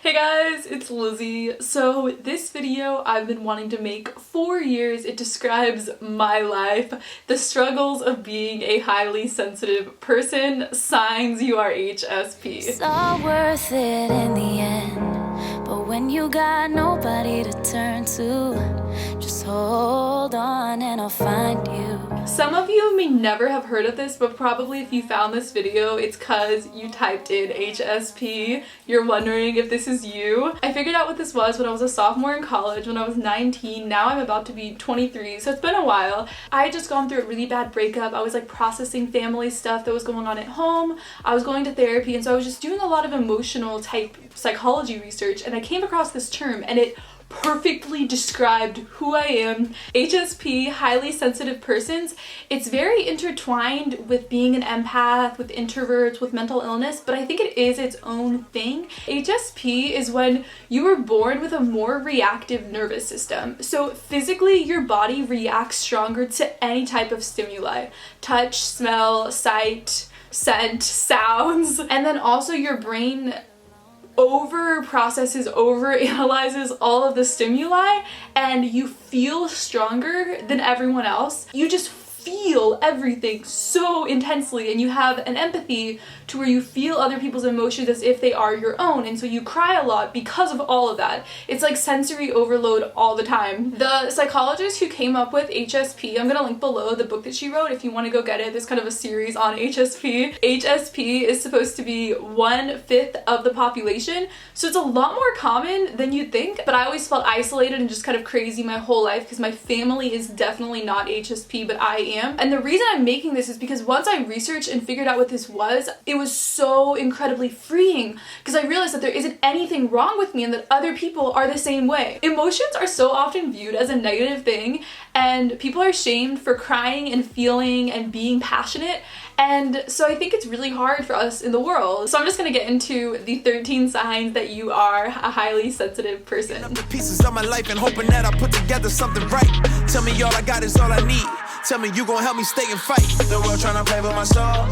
Hey guys, it's Lizzie. So this video I've been wanting to make for years. It describes my life, the struggles of being a highly sensitive person, signs you are HSP. It's all worth it in the end, but when you got nobody to turn to, just hold on and I'll find you. Some of you may never have heard of this, but probably if you found this video, it's because you typed in HSP. You're wondering if this is you. I figured out what this was when I was a sophomore in college, when I was 19. Now I'm about to be 23, so it's been a while. I had just gone through a really bad breakup. I was like processing family stuff that was going on at home. I was going to therapy, and so I was just doing a lot of emotional type psychology research, and I came across this term, and it perfectly described who I am. HSP, highly sensitive persons. It's very intertwined with being an empath, with introverts, with mental illness, but I think it is its own thing. HSP is when you were born with a more reactive nervous system. So physically, your body reacts stronger to any type of stimuli. Touch, smell, sight, scent, sounds, and then also your brain over-analyzes all of the stimuli, and you feel stronger than everyone else. You just feel everything so intensely, and you have an empathy to where you feel other people's emotions as if they are your own, and so you cry a lot because of all of that. It's like sensory overload all the time. The psychologist who came up with HSP, I'm gonna link below the book that she wrote if you want to go get it. There's kind of a series on HSP. HSP is supposed to be 1/5 of the population, so it's a lot more common than you'd think, but I always felt isolated and just kind of crazy my whole life because my family is definitely not HSP, but I am. And the reason I'm making this is because once I researched and figured out what this was, it was so incredibly freeing because I realized that there isn't anything wrong with me and that other people are the same way. Emotions are so often viewed as a negative thing, and people are shamed for crying and feeling and being passionate, and so I think it's really hard for us in the world. So I'm just gonna get into the 13 signs that you are a highly sensitive person. The pieces of my life and hoping that I put together something right. Tell me all I got is all I need. Tell me you gonna help me stay and fight. The world trying to play with my soul.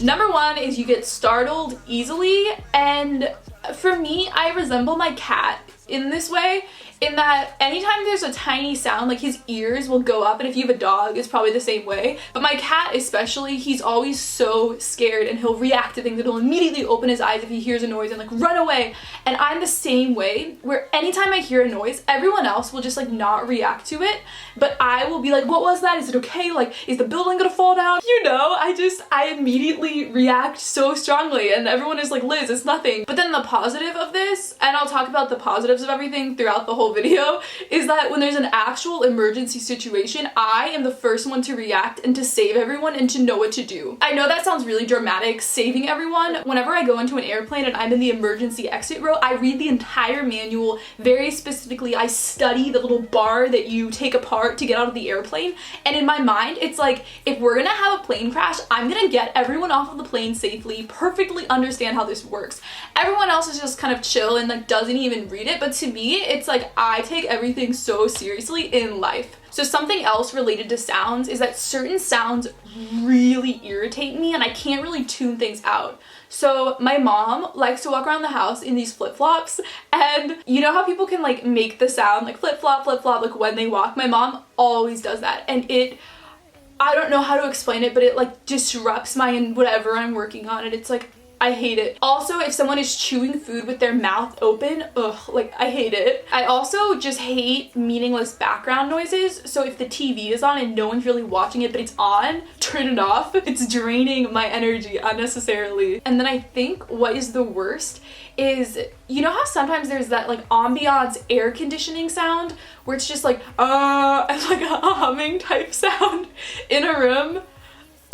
Number one is you get startled easily, and for me, I resemble my cat in this way, in that anytime there's a tiny sound, like his ears will go up, and if you have a dog, it's probably the same way. But my cat especially, he's always so scared and he'll react to things, and he'll immediately open his eyes if he hears a noise and like run away. And I'm the same way, where anytime I hear a noise, everyone else will just like not react to it, but I will be like, what was that? Is it okay? Like, is the building gonna fall down? You know, I immediately react so strongly, and everyone is like, Liz, it's nothing. But then the positive of this, and I'll talk about the positives of everything throughout the whole video, is that when there's an actual emergency situation, I am the first one to react and to save everyone and to know what to do. I know that sounds really dramatic, saving everyone. Whenever I go into an airplane and I'm in the emergency exit row, I read the entire manual very specifically. I study the little bar that you take apart to get out of the airplane, and in my mind, it's like, if we're gonna have a plane crash, I'm gonna get everyone off of the plane safely, perfectly understand how this works. Everyone else is just kind of chill and like doesn't even read it, but to me, it's like I take everything so seriously in life. So something else related to sounds is that certain sounds really irritate me, and I can't really tune things out. So my mom likes to walk around the house in these flip-flops, and you know how people can like make the sound like flip-flop, flip-flop, like when they walk? My mom always does that, and I don't know how to explain it, but it like disrupts whatever I'm working on, and it's like, I hate it. Also, if someone is chewing food with their mouth open, ugh, like I hate it. I also just hate meaningless background noises. So if the TV is on and no one's really watching it, but it's on, turn it off. It's draining my energy unnecessarily. And then I think what is the worst is, you know how sometimes there's that like ambiance air conditioning sound where it's just like, and like a humming type sound in a room?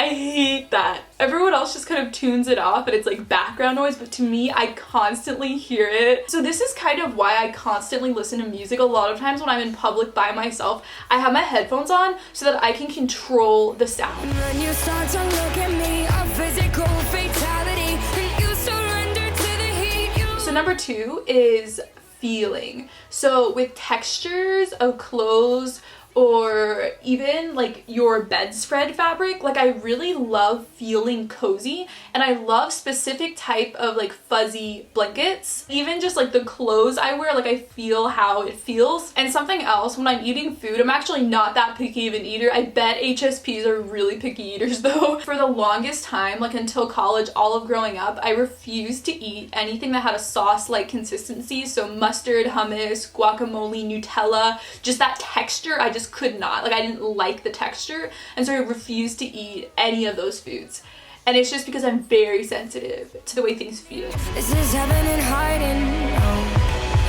I hate that. Everyone else just kind of tunes it off and it's like background noise, but to me, I constantly hear it. So this is kind of why I constantly listen to music a lot of times when I'm in public by myself. I have my headphones on so that I can control the sound. When you start to look at me, a physical fatality, and you surrender to the heat. So number two is feeling. So with textures of clothes or even like your bedspread fabric. Like I really love feeling cozy, and I love specific type of like fuzzy blankets. Even just like the clothes I wear, like I feel how it feels. And something else, when I'm eating food, I'm actually not that picky of an eater. I bet HSPs are really picky eaters though. For the longest time, like until college, all of growing up, I refused to eat anything that had a sauce-like consistency. So mustard, hummus, guacamole, Nutella, just that texture, I just could not. Like I didn't like the texture, and so I refused to eat any of those foods. And it's just because I'm very sensitive to the way things feel. This is happening hiding.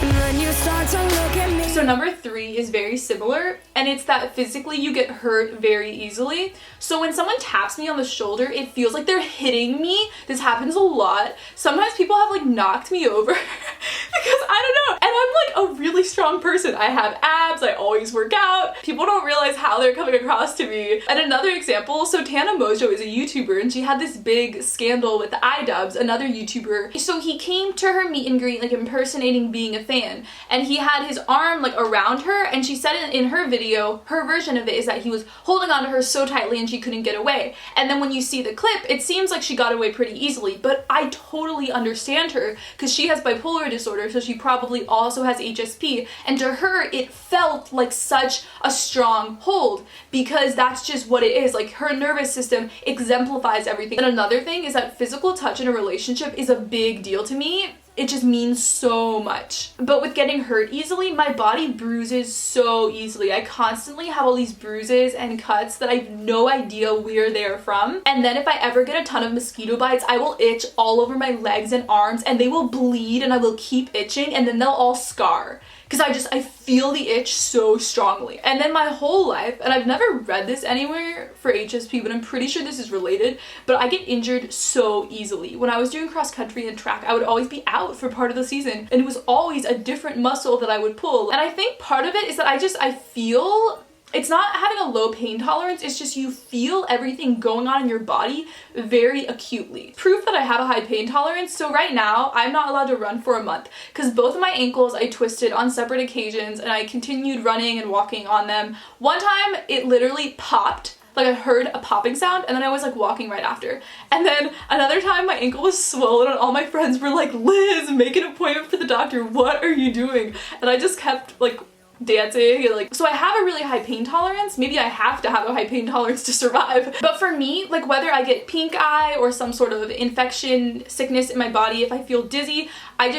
When you start to look at me. So number 3 is very similar, and it's that physically you get hurt very easily. So when someone taps me on the shoulder, it feels like they're hitting me. This happens a lot. Sometimes people have like knocked me over because I don't know. And I'm like a really strong person. I have abs, I always work out. People don't realize how they're coming across to me. And another example, so Tana Mojo is a YouTuber, and she had this big scandal with iDubbbz, another YouTuber. So he came to her meet and greet like impersonating being a fan, and he had his arm like around her, and she said in her video, her version of it is that he was holding on to her so tightly and she couldn't get away. And then when you see the clip, it seems like she got away pretty easily, but I totally understand her because she has bipolar disorder, so she probably also has HSP, and to her it felt like such a strong hold because that's just what it is. Like her nervous system exemplifies everything. And another thing is that physical touch in a relationship is a big deal to me. It just means so much. But with getting hurt easily, my body bruises so easily. I constantly have all these bruises and cuts that I have no idea where they're from. And then if I ever get a ton of mosquito bites, I will itch all over my legs and arms, and they will bleed, and I will keep itching, and then they'll all scar. Because I feel the itch so strongly. And then my whole life, and I've never read this anywhere for HSP, but I'm pretty sure this is related, but I get injured so easily. When I was doing cross country and track, I would always be out for part of the season, and it was always a different muscle that I would pull. And I think part of it is that I feel, it's not having a low pain tolerance, it's just you feel everything going on in your body very acutely. Proof that I have a high pain tolerance, so right now I'm not allowed to run for a month because both of my ankles I twisted on separate occasions, and I continued running and walking on them. One time it literally popped. Like I heard a popping sound, and then I was like walking right after. And then another time my ankle was swollen, and all my friends were like, "Liz, make an appointment for the doctor. What are you doing?" And I just kept like dancing and like, so I have a really high pain tolerance. Maybe I have to have a high pain tolerance to survive. But for me, like whether I get pink eye or some sort of infection, sickness in my body, if I feel dizzy, I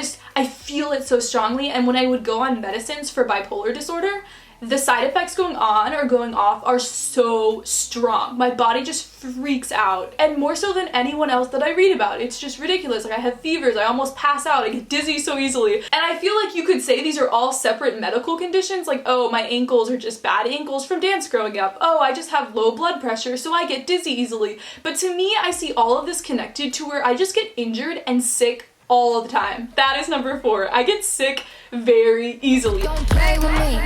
feel it so strongly. And when I would go on medicines for bipolar disorder, the side effects going on or going off are so strong. My body just freaks out, and more so than anyone else that I read about. It's just ridiculous. Like I have fevers, I almost pass out, I get dizzy so easily. And I feel like you could say these are all separate medical conditions, like, oh, my ankles are just bad ankles from dance growing up. Oh, I just have low blood pressure, so I get dizzy easily. But to me, I see all of this connected to where I just get injured and sick all the time. That is number 4. I get sick very easily. Don't play with me.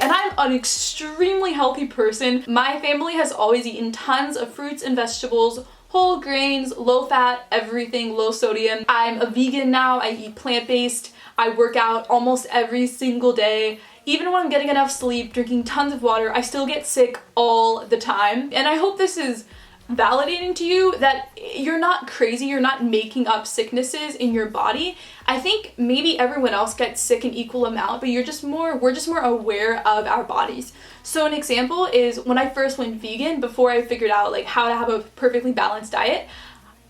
And I'm an extremely healthy person. My family has always eaten tons of fruits and vegetables, whole grains, low fat, everything, low sodium. I'm a vegan now. I eat plant-based. I work out almost every single day. Even when I'm getting enough sleep, drinking tons of water, I still get sick all the time. And I hope this is validating to you that you're not crazy, you're not making up sicknesses in your body. I think maybe everyone else gets sick in equal amount, but we're just more aware of our bodies. So an example is when I first went vegan, before I figured out like how to have a perfectly balanced diet,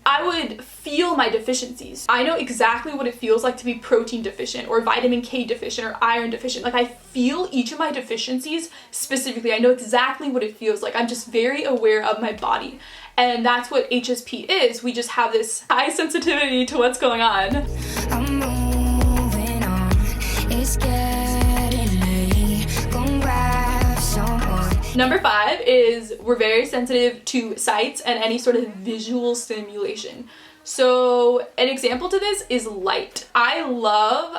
I would feel my deficiencies. I know exactly what it feels like to be protein deficient or vitamin K deficient or iron deficient. Like I feel each of my deficiencies specifically. I know exactly what it feels like. I'm just very aware of my body. And that's what HSP is. We just have this high sensitivity to what's going on. I'm moving on. It's getting late. Gonna grab someone. Number 5 is we're very sensitive to sights and any sort of visual stimulation. So an example to this is light. I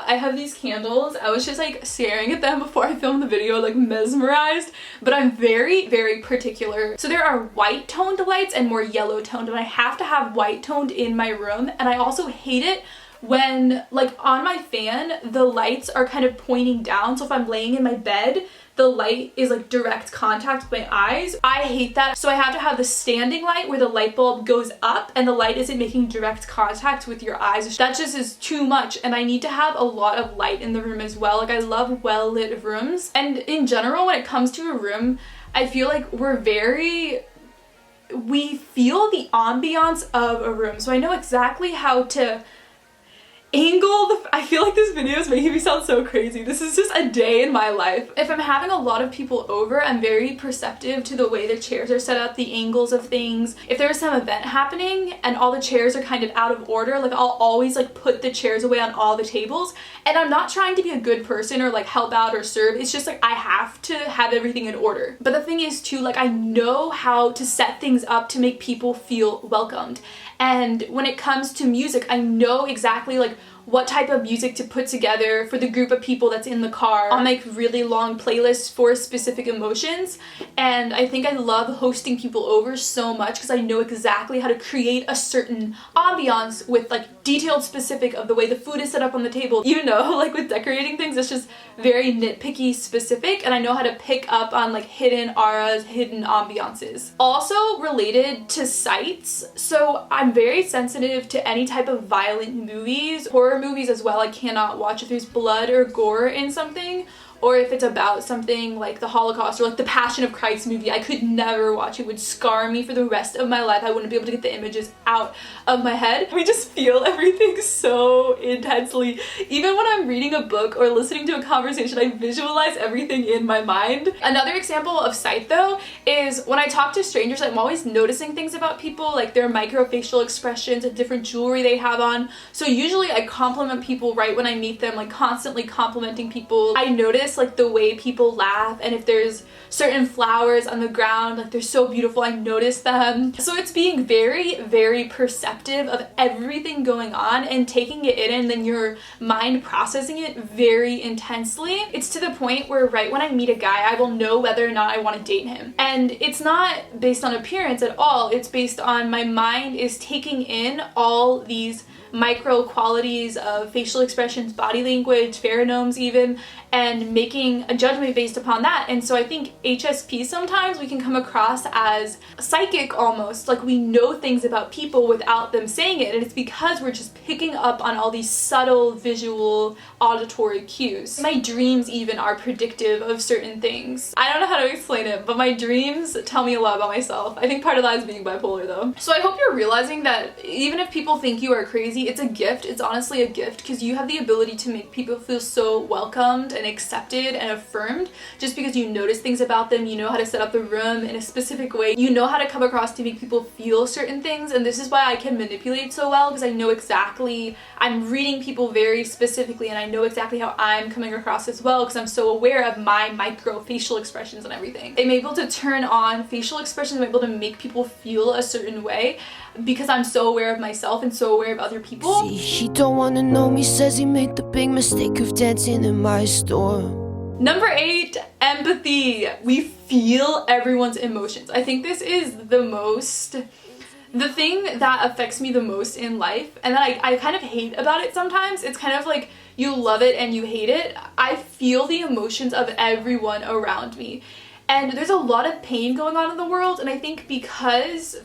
have these candles. I was just like staring at them before I filmed the video, like mesmerized, but I'm very, very particular. So there are white toned lights and more yellow toned, and I have to have white toned in my room. And I also hate it when like on my fan, the lights are kind of pointing down. So if I'm laying in my bed, the light is like direct contact with my eyes. I hate that. So I have to have the standing light where the light bulb goes up and the light isn't making direct contact with your eyes. That just is too much, and I need to have a lot of light in the room as well. Like I love well lit rooms, and in general when it comes to a room, I feel like we feel the ambiance of a room. So I know exactly how to angle I feel like this video is making me sound so crazy. This is just a day in my life. If I'm having a lot of people over, I'm very perceptive to the way the chairs are set up, the angles of things. If there's some event happening and all the chairs are kind of out of order, like I'll always like put the chairs away on all the tables. And I'm not trying to be a good person or like help out or serve. It's just like I have to have everything in order. But the thing is too, like I know how to set things up to make people feel welcomed. And when it comes to music, I know exactly like what type of music to put together for the group of people that's in the car. I'll make really long playlists for specific emotions, and I think I love hosting people over so much because I know exactly how to create a certain ambiance with like detailed specific of the way the food is set up on the table. You know, like with decorating things, it's just very nitpicky specific, and I know how to pick up on like hidden auras, hidden ambiances. Also related to sights, so I'm very sensitive to any type of violent movies, horror movies as well. I cannot watch if there's blood or gore in something, or if it's about something like the Holocaust or like the Passion of Christ movie. I could never watch it. It would scar me for the rest of my life. I wouldn't be able to get the images out of my head. We just feel everything so intensely. Even when I'm reading a book or listening to a conversation, I visualize everything in my mind. Another example of sight though is when I talk to strangers, I'm always noticing things about people, like their microfacial expressions and different jewelry they have on. So usually I compliment people right when I meet them, like constantly complimenting people. I notice like the way people laugh, and if there's certain flowers on the ground, like they're so beautiful, I notice them. So it's being very, very perceptive of everything going on and taking it in, and then your mind processing it very intensely. It's to the point where right when I meet a guy, I will know whether or not I want to date him. And it's not based on appearance at all. It's based on my mind is taking in all these micro qualities of facial expressions, body language, pheromones even, and making a judgment based upon that. And so I think HSP, sometimes we can come across as psychic almost, like we know things about people without them saying it, and it's because we're just picking up on all these subtle visual auditory cues. My dreams even are predictive of certain things. I don't know how to explain it, but my dreams tell me a lot about myself. I think part of that is being bipolar though. So I hope you're realizing that even if people think you are crazy, it's a gift. It's honestly a gift because you have the ability to make people feel so welcomed and accepted and affirmed just because you notice things about them, you know how to set up the room in a specific way, you know how to come across to make people feel certain things. And this is why I can manipulate so well, because I know exactly, I'm reading people very specifically, and I know exactly how I'm coming across as well because I'm so aware of my micro facial expressions and everything. I'm able to turn on facial expressions, I'm able to make people feel a certain way because I'm so aware of myself and so aware of other people. See, he don't wanna know me, says he made the big mistake of dancing in my store. Number 8, empathy. We feel everyone's emotions. I think this is the thing that affects me the most in life, and that I kind of hate about it sometimes. It's kind of like you love it and you hate it. I feel the emotions of everyone around me. And there's a lot of pain going on in the world, and I think because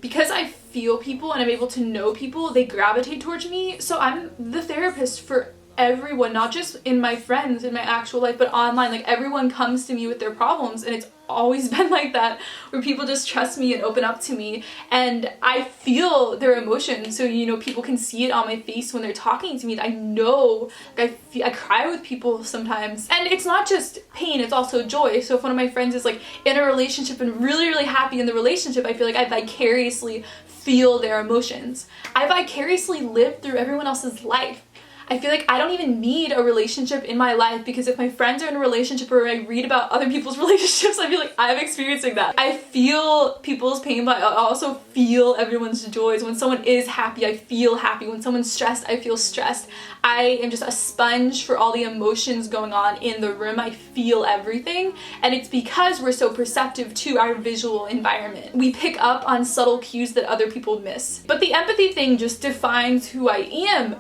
I feel people and I'm able to know people, they gravitate towards me. So I'm the therapist for everyone, not just in my friends, in my actual life, but online. Like everyone comes to me with their problems, and it's always been like that, where people just trust me and open up to me, and I feel their emotions. So you know, people can see it on my face when they're talking to me. I know, like I cry with people sometimes, and it's not just pain, it's also joy. So if one of my friends is like in a relationship and really, really happy in the relationship, I feel like I vicariously feel their emotions. I vicariously live through everyone else's life. I feel like I don't even need a relationship in my life, because if my friends are in a relationship or I read about other people's relationships, I feel like I'm experiencing that. I feel people's pain, but I also feel everyone's joys. When someone is happy, I feel happy. When someone's stressed, I feel stressed. I am just a sponge for all the emotions going on in the room. I feel everything, and it's because we're so perceptive to our visual environment. We pick up on subtle cues that other people miss. But the empathy thing just defines who I am.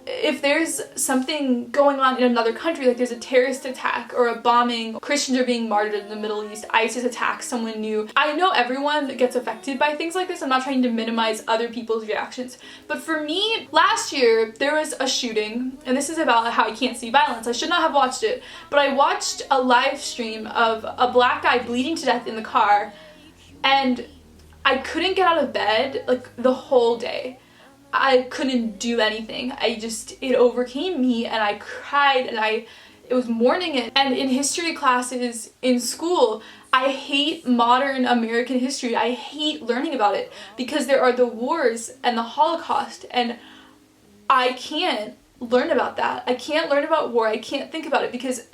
If there's something going on in another country, like there's a terrorist attack or a bombing, Christians are being martyred in the Middle East, ISIS attacks someone new, I know everyone gets affected by things like this. I'm not trying to minimize other people's reactions. But for me, last year, there was a shooting, and this is about how I can't see violence. I should not have watched it, but I watched a live stream of a black guy bleeding to death in the car, and I couldn't get out of bed like the whole day. I couldn't do anything. It overcame me, and I cried, and it was mourning it. And in history classes in school, I hate modern American history. I hate learning about it because there are the wars and the Holocaust, and I can't learn about that. I can't learn about war. I can't think about it because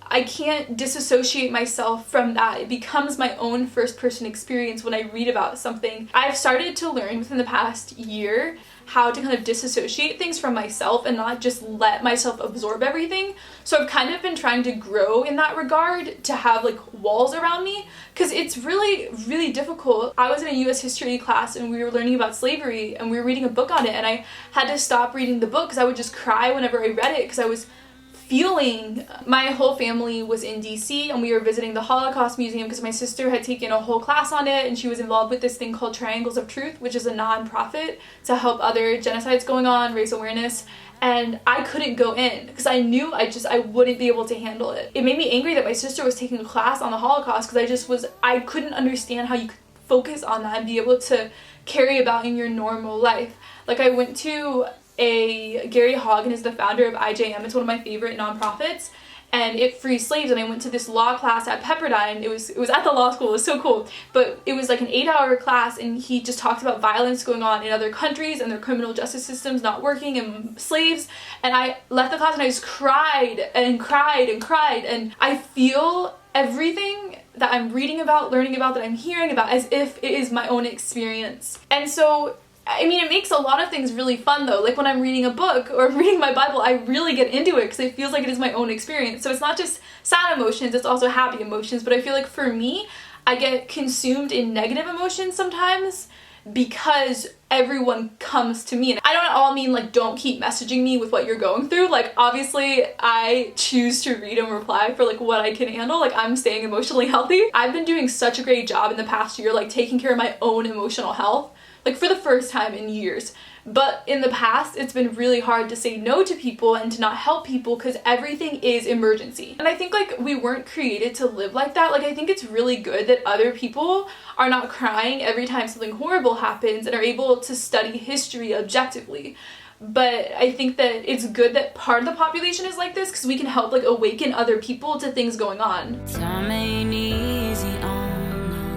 I can't disassociate myself from that. It becomes my own first-person experience when I read about something. I've started to learn within the past year how to kind of disassociate things from myself and not just let myself absorb everything. So I've kind of been trying to grow in that regard, to have like walls around me, because it's really, really difficult. I was in a US history class and we were learning about slavery and we were reading a book on it, and I had to stop reading the book because I would just cry whenever I read it, because I was feeling. My whole family was in DC and we were visiting the Holocaust Museum because my sister had taken a whole class on it, and she was involved with this thing called Triangles of Truth, which is a non-profit to help other genocides going on, raise awareness. And I couldn't go in because I knew I wouldn't be able to handle it. It made me angry that my sister was taking a class on the Holocaust, because I couldn't understand how you could focus on that and be able to carry about in your normal life. Like, I went to Gary Haugen is the founder of IJM. It's one of my favorite nonprofits, and it frees slaves. And I went to this law class at Pepperdine. It was at the law school. It was so cool. But it was like an 8-hour class, and he just talked about violence going on in other countries and their criminal justice systems not working, and slaves. And I left the class and I just cried and cried and cried. And I feel everything that I'm reading about, learning about, that I'm hearing about, as if it is my own experience. And so, I mean, it makes a lot of things really fun though. Like when I'm reading a book or reading my Bible, I really get into it because it feels like it is my own experience. So it's not just sad emotions, it's also happy emotions. But I feel like for me, I get consumed in negative emotions sometimes because everyone comes to me. And I don't at all mean like don't keep messaging me with what you're going through. Like obviously I choose to read and reply for like what I can handle. Like I'm staying emotionally healthy. I've been doing such a great job in the past year, like taking care of my own emotional health, like for the first time in years. But in the past, it's been really hard to say no to people and to not help people because everything is emergency. And I think like we weren't created to live like that. Like I think it's really good that other people are not crying every time something horrible happens and are able to study history objectively. But I think that it's good that part of the population is like this because we can help like awaken other people to things going on. Time ain't easy on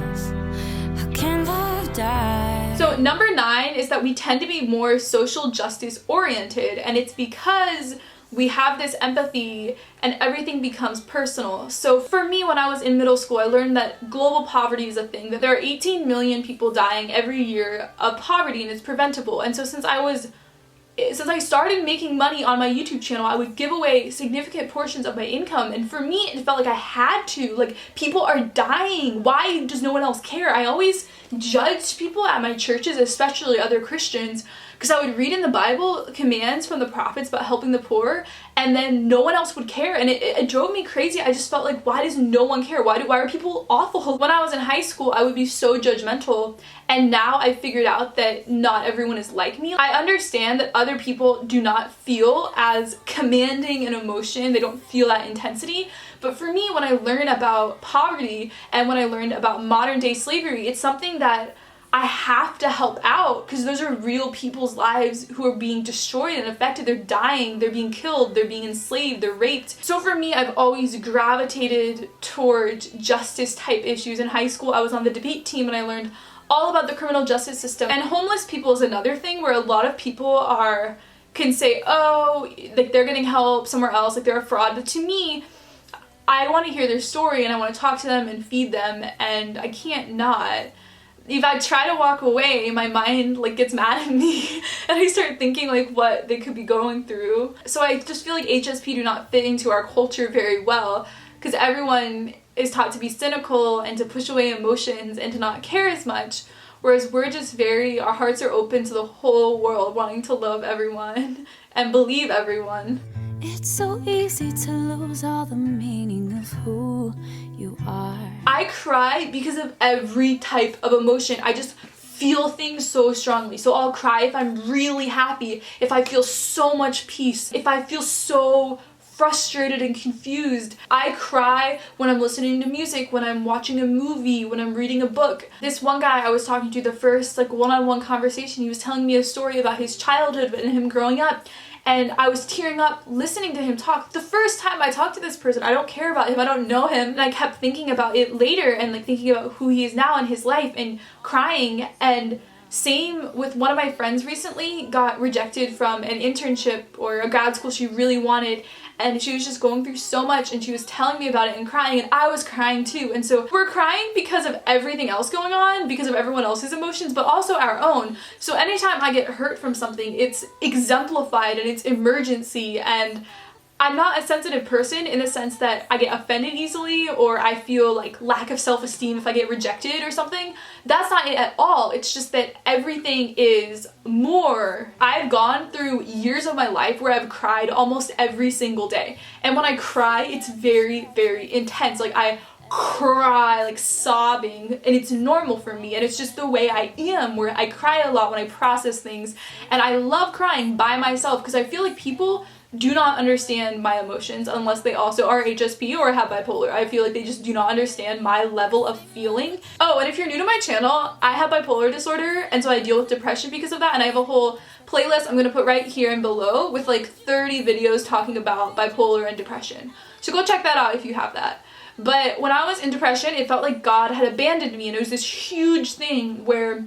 us. How can love die? So number 9 is that we tend to be more social justice oriented, and it's because we have this empathy and everything becomes personal. So for me, when I was in middle school, I learned that global poverty is a thing, that there are 18 million people dying every year of poverty and it's preventable. And so since I started making money on my YouTube channel, I would give away significant portions of my income. And for me, it felt like I had to. Like, people are dying. Why does no one else care? I always judged people at my churches, especially other Christians, because I would read in the Bible commands from the prophets about helping the poor, and then no one else would care. And it drove me crazy. I just felt like, why does no one care? Why are people awful? When I was in high school, I would be so judgmental. And now I figured out that not everyone is like me. I understand that other people do not feel as commanding an emotion. They don't feel that intensity. But for me, when I learn about poverty and when I learned about modern day slavery, it's something that I have to help out because those are real people's lives who are being destroyed and affected. They're dying, they're being killed, they're being enslaved, they're raped. So for me, I've always gravitated towards justice type issues. In high school, I was on the debate team and I learned all about the criminal justice system. And homeless people is another thing where a lot of people are can say, oh, like they're getting help somewhere else, like they're a fraud. But to me, I want to hear their story and I want to talk to them and feed them, and I can't not. If I try to walk away, my mind like gets mad at me and I start thinking like what they could be going through. So I just feel like HSP do not fit into our culture very well, because everyone is taught to be cynical and to push away emotions and to not care as much, whereas we're just our hearts are open to the whole world, wanting to love everyone and believe everyone. It's so easy to lose all the meaning of who you are. I cry because of every type of emotion. I just feel things so strongly. So I'll cry if I'm really happy, if I feel so much peace, if I feel so frustrated and confused. I cry when I'm listening to music, when I'm watching a movie, when I'm reading a book. This one guy I was talking to, the first like one-on-one conversation, he was telling me a story about his childhood and him growing up. And I was tearing up listening to him talk. The first time I talked to this person, I don't care about him, I don't know him. And I kept thinking about it later and like thinking about who he is now in his life and crying. And same with one of my friends recently got rejected from an internship or a grad school she really wanted. And she was just going through so much and she was telling me about it and crying, and I was crying too. And so we're crying because of everything else going on, because of everyone else's emotions, but also our own. So anytime I get hurt from something, it's exemplified and it's emergency. And I'm not a sensitive person in the sense that I get offended easily or I feel like lack of self-esteem if I get rejected or something. That's not it at all. It's just that everything is more. I've gone through years of my life where I've cried almost every single day. And when I cry, it's very, very intense. Like I cry like sobbing, and it's normal for me, and it's just the way I am, where I cry a lot when I process things. And I love crying by myself because I feel like people do not understand my emotions unless they also are HSP or have bipolar. I feel like they just do not understand my level of feeling. Oh, and if you're new to my channel, I have bipolar disorder, and so I deal with depression because of that, and I have a whole playlist I'm gonna put right here and below with like 30 videos talking about bipolar and depression. So go check that out if you have that. But when I was in depression, it felt like God had abandoned me, and it was this huge thing where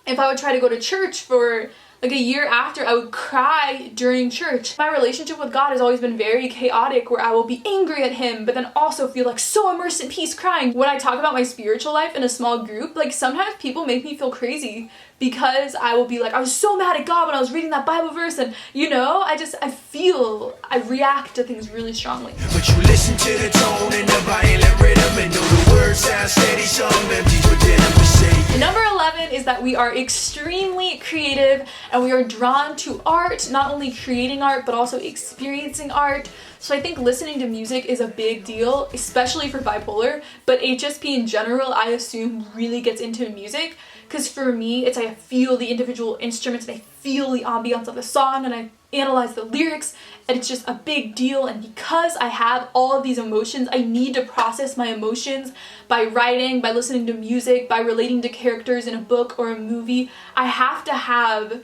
if I would try to go to church for like a year after, I would cry during church. My relationship with God has always been very chaotic, where I will be angry at him, but then also feel like so immersed in peace crying. When I talk about my spiritual life in a small group, like sometimes people make me feel crazy because I will be like, I was so mad at God when I was reading that Bible verse, and you know, I react to things really strongly. But you listen to the tone and the violent rhythm and know the words sound steady, so empty within them to say. Number 11 is that we are extremely creative and we are drawn to art, not only creating art, but also experiencing art. So I think listening to music is a big deal, especially for bipolar, but HSP in general, I assume, really gets into music. Because for me, it's I feel the individual instruments and I feel the ambiance of the song and I analyze the lyrics, and it's just a big deal. And because I have all of these emotions, I need to process my emotions by writing, by listening to music, by relating to characters in a book or a movie. I have to have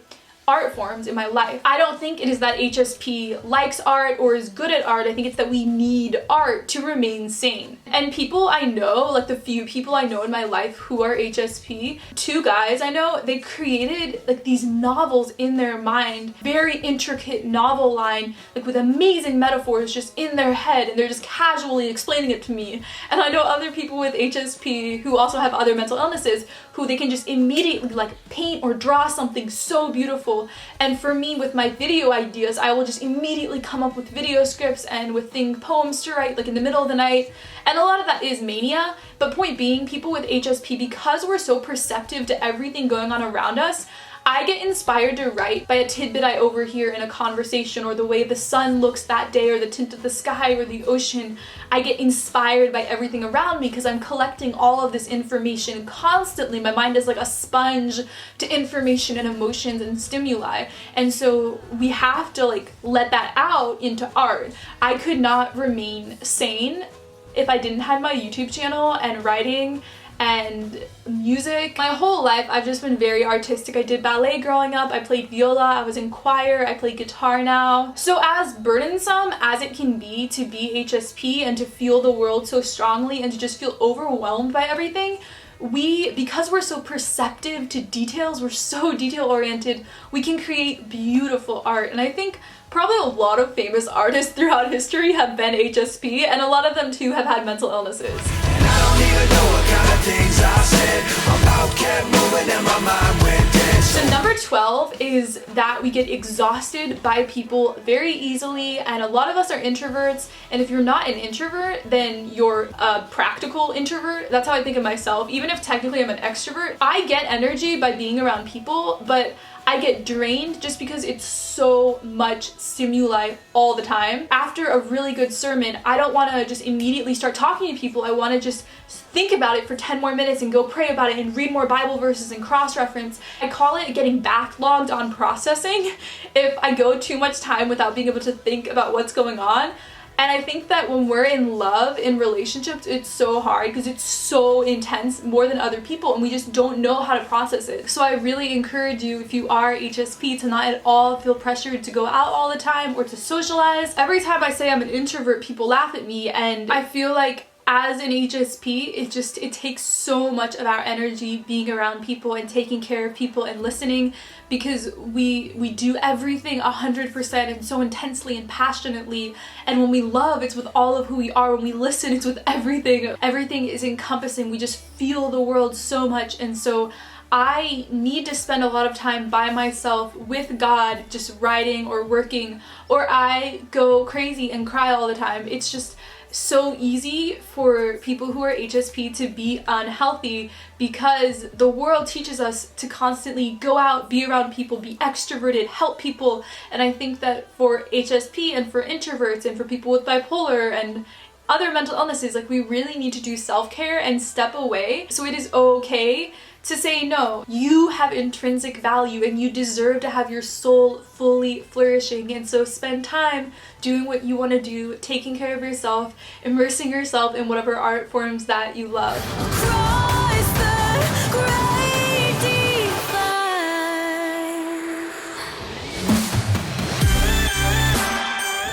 art forms in my life. I don't think it is that HSP likes art or is good at art. I think it's that we need art to remain sane. And people I know, like the few people I know in my life who are HSP, 2 guys I know, they created like these novels in their mind, very intricate novel line, like with amazing metaphors just in their head, and they're just casually explaining it to me. And I know other people with HSP who also have other mental illnesses who they can just immediately like paint or draw something so beautiful. And for me, with my video ideas, I will just immediately come up with video scripts and with poems to write like in the middle of the night. And a lot of that is mania, but point being, people with HSP, because we're so perceptive to everything going on around us, I get inspired to write by a tidbit I overhear in a conversation, or the way the sun looks that day, or the tint of the sky or the ocean. I get inspired by everything around me because I'm collecting all of this information constantly. My mind is like a sponge to information and emotions and stimuli. And so we have to like let that out into art. I could not remain sane if I didn't have my YouTube channel and writing and music. My whole life I've just been very artistic. I did ballet growing up, I played viola, I was in choir, I play guitar now. So as burdensome as it can be to be HSP and to feel the world so strongly and to just feel overwhelmed by everything, because we're so perceptive to details, we're so detail oriented, we can create beautiful art. And I think probably a lot of famous artists throughout history have been HSP, and a lot of them too have had mental illnesses. And I don't even know what kind of things I said. My mouth kept moving and my mind went dead. So number 12 is that we get exhausted by people very easily, and a lot of us are introverts, and if you're not an introvert, then you're a practical introvert. That's how I think of myself. Even if technically I'm an extrovert, I get energy by being around people, but I get drained just because it's so much stimuli all the time. After a really good sermon, I don't want to just immediately start talking to people. I want to just think about it for 10 more minutes and go pray about it and read more Bible verses and cross-reference. I call it getting backlogged on processing if I go too much time without being able to think about what's going on. And I think that when we're in love, in relationships, it's so hard because it's so intense more than other people, and we just don't know how to process it. So I really encourage you, if you are HSP, to not at all feel pressured to go out all the time or to socialize. Every time I say I'm an introvert, people laugh at me, and I feel like as an HSP, it takes so much of our energy being around people and taking care of people and listening, because we do everything 100% and so intensely and passionately. And when we love, it's with all of who we are. When we listen, it's with everything. Everything is encompassing. We just feel the world so much. And so I need to spend a lot of time by myself with God, just writing or working, or I go crazy and cry all the time. It's just so easy for people who are HSP to be unhealthy because the world teaches us to constantly go out, be around people, be extroverted, help people. And I think that for HSP and for introverts and for people with bipolar and other mental illnesses, like, we really need to do self-care and step away. So it is okay to say no. You have intrinsic value and you deserve to have your soul fully flourishing, and so spend time doing what you want to do, taking care of yourself, immersing yourself in whatever art forms that you love.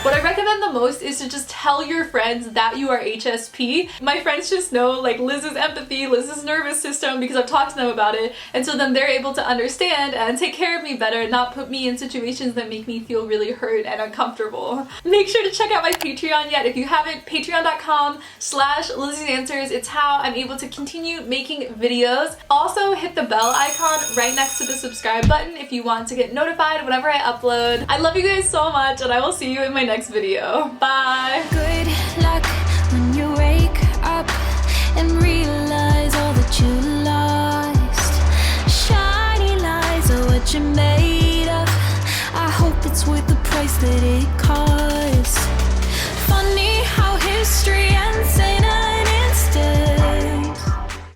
What I recommend the most is to just tell your friends that you are HSP. My friends just know, like, Liz's empathy, Liz's nervous system, because I've talked to them about it, and so then they're able to understand and take care of me better and not put me in situations that make me feel really hurt and uncomfortable. Make sure to check out my Patreon yet if you haven't. Patreon.com/LizziesAnswers. It's how I'm able to continue making videos. Also, hit the bell icon right next to the subscribe button if you want to get notified whenever I upload. I love you guys so much, and I will see you in my next video. Bye! Good luck.